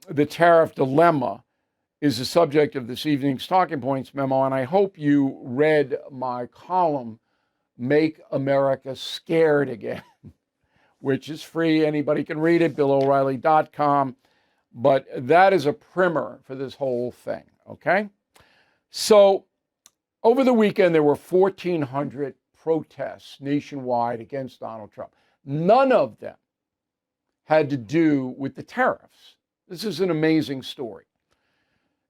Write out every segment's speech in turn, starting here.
the tariff dilemma is the subject of this evening's Talking Points memo, and I hope you read my column, Make America Scared Again, which is free. Anybody can read it, BillO'Reilly.com. But that is a primer for this whole thing, okay? So over the weekend, there were 1,400 protests nationwide against Donald Trump. None of them had to do with the tariffs. This is an amazing story.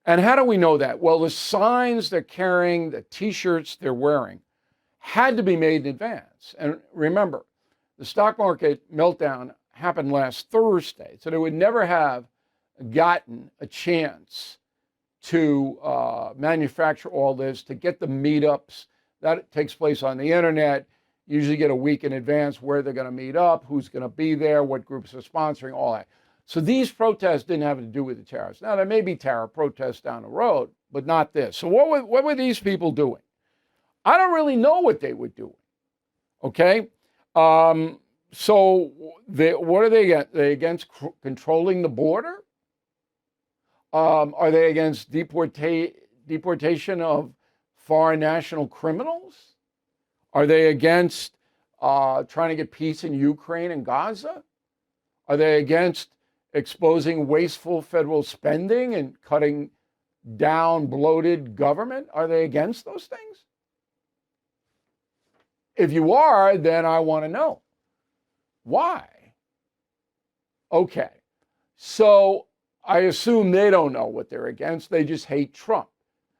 And how do we know that? Well, the signs they're carrying, the T-shirts they're wearing, had to be made in advance. And remember, the stock market meltdown happened last Thursday, so they would never have gotten a chance to manufacture all this, to get the meetups. That takes place on the internet. Usually get a week in advance where they're going to meet up, who's going to be there, what groups are sponsoring, all that. So these protests didn't have to do with the tariffs. Now, there may be tariff protests down the road, but not this. So what were these people doing? I don't really know what they were doing, okay? So what are they against? Are they against controlling the border? Are they against deportation of foreign national criminals? Are they against trying to get peace in Ukraine and Gaza? Are they against exposing wasteful federal spending and cutting down bloated government? Are they against those things? If you are, then I want to know. Why? Okay, so I assume they don't know what they're against. They just hate Trump.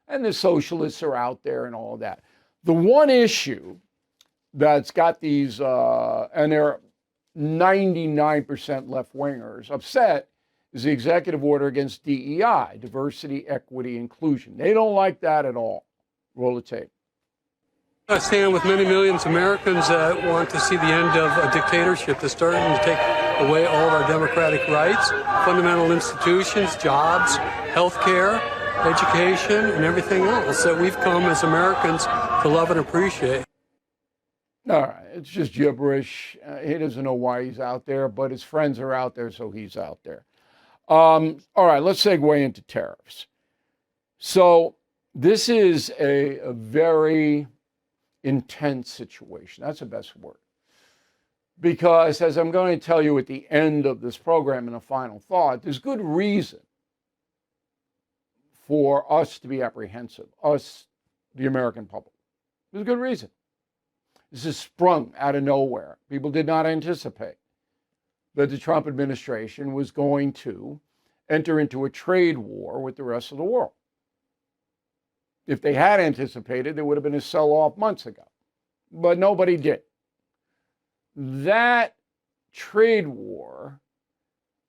And the socialists are out there and all of that. The one issue that's got these, and they're 99% left-wingers, upset is the executive order against DEI, diversity, equity, inclusion. They don't like that at all. Roll the tape. I stand with many millions of Americans that want to see the end of a dictatorship that's starting to take away all of our democratic rights, fundamental institutions, jobs, health care, education, and everything else that we've come as Americans to love and appreciate. All right, it's just gibberish. He doesn't know why he's out there, but his friends are out there, so he's out there. All right, let's segue into tariffs. So this is a very intense situation. That's the best word. Because as I'm going to tell you at the end of this program in a final thought, there's good reason for us to be apprehensive, us, the American public. There's a good reason. This is sprung out of nowhere. People did not anticipate that the Trump administration was going to enter into a trade war with the rest of the world. If they had anticipated, there would have been a sell-off months ago. But nobody did. That trade war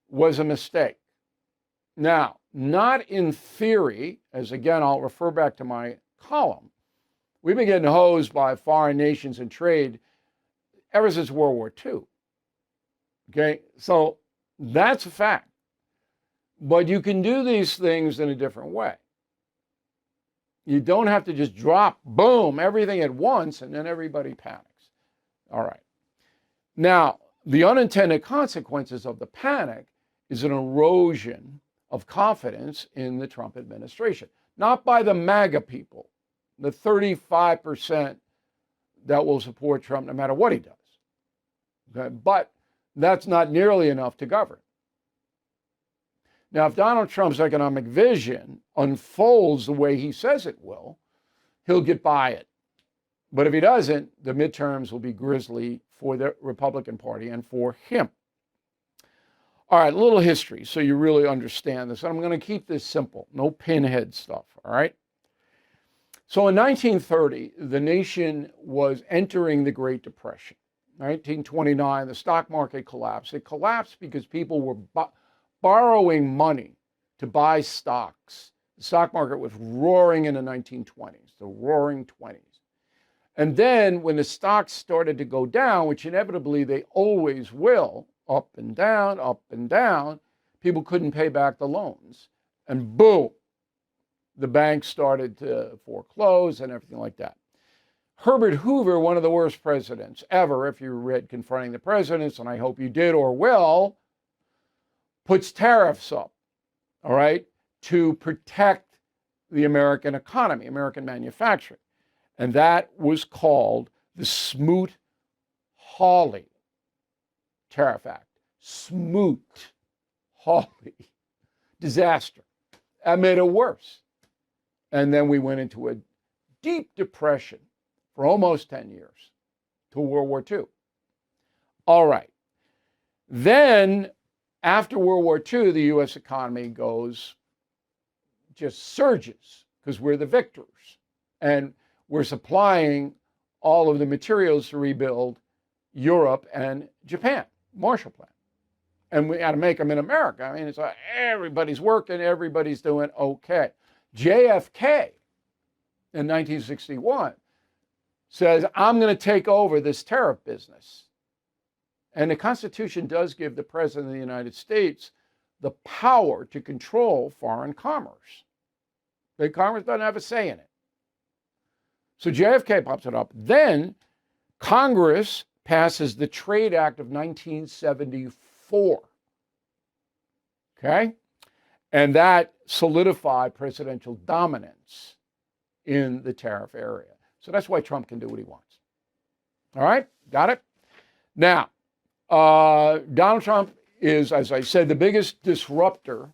was a mistake. Now, not in theory, as again, I'll refer back to my column. We've been getting hosed by foreign nations in trade ever since World War II. Okay, so that's a fact. But you can do these things in a different way. You don't have to just drop, boom, everything at once, and then everybody panics. All right. Now, the unintended consequences of the panic is an erosion of confidence in the Trump administration. Not by the MAGA people, the 35% that will support Trump no matter what he does. Okay? But that's not nearly enough to govern. Now, if Donald Trump's economic vision unfolds the way he says it will, he'll get by it. But if he doesn't, the midterms will be grisly for the Republican Party and for him. All right, a little history so you really understand this. And I'm going to keep this simple, no pinhead stuff, all right? So in 1930, the nation was entering the Great Depression. 1929, the stock market collapsed. It collapsed because people were borrowing money to buy stocks. The stock market was roaring in the 1920s, the roaring 20s. And then when the stocks started to go down, which inevitably they always will, up and down, people couldn't pay back the loans. And boom, the banks started to foreclose and everything like that. Herbert Hoover, one of the worst presidents ever, if you read Confronting the Presidents, and I hope you did or will, puts tariffs up all right, to protect the American economy, American manufacturing. And that was called the Smoot-Hawley Tariff Act. Smoot-Hawley. Disaster. That made it worse. And then we went into a deep depression for almost 10 years till World War II. All right. Then, after World War II, the US economy just surges because we're the victors. And we're supplying all of the materials to rebuild Europe and Japan, Marshall Plan. And we had to make them in America. I mean, it's like everybody's working, everybody's doing okay. JFK in 1961 says, I'm going to take over this tariff business. And the Constitution does give the President of the United States the power to control foreign commerce. Big commerce doesn't have a say in it. So JFK pops it up. Then Congress passes the Trade Act of 1974. Okay? And that solidified presidential dominance in the tariff area. So that's why Trump can do what he wants. All right? Got it? Now, Donald Trump is, as I said, the biggest disruptor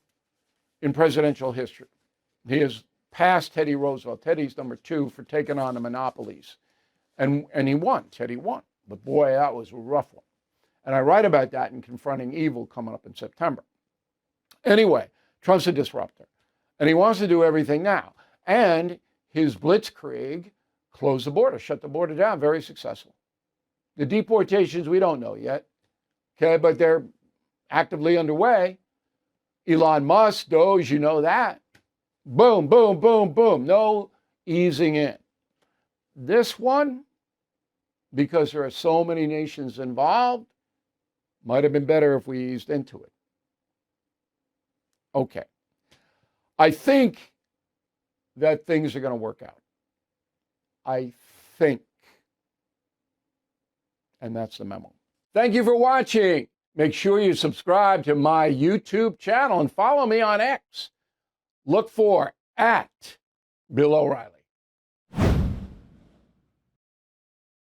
in presidential history. He has passed Teddy Roosevelt. Teddy's number 2 for taking on the monopolies. And he won. Teddy won. But boy, that was a rough one. And I write about that in Confronting Evil coming up in September. Anyway, Trump's a disruptor. And he wants to do everything now. And his blitzkrieg closed the border, shut the border down, very successful. The deportations, we don't know yet. Okay, but they're actively underway. Elon Musk, Doge, you know that. Boom, boom, boom, boom. No easing in. This one, because there are so many nations involved, might have been better if we eased into it. Okay. I think that things are going to work out. I think. And that's the memo. Thank you for watching. Make sure you subscribe to my YouTube channel and follow me on X. Look for @Bill O'Reilly.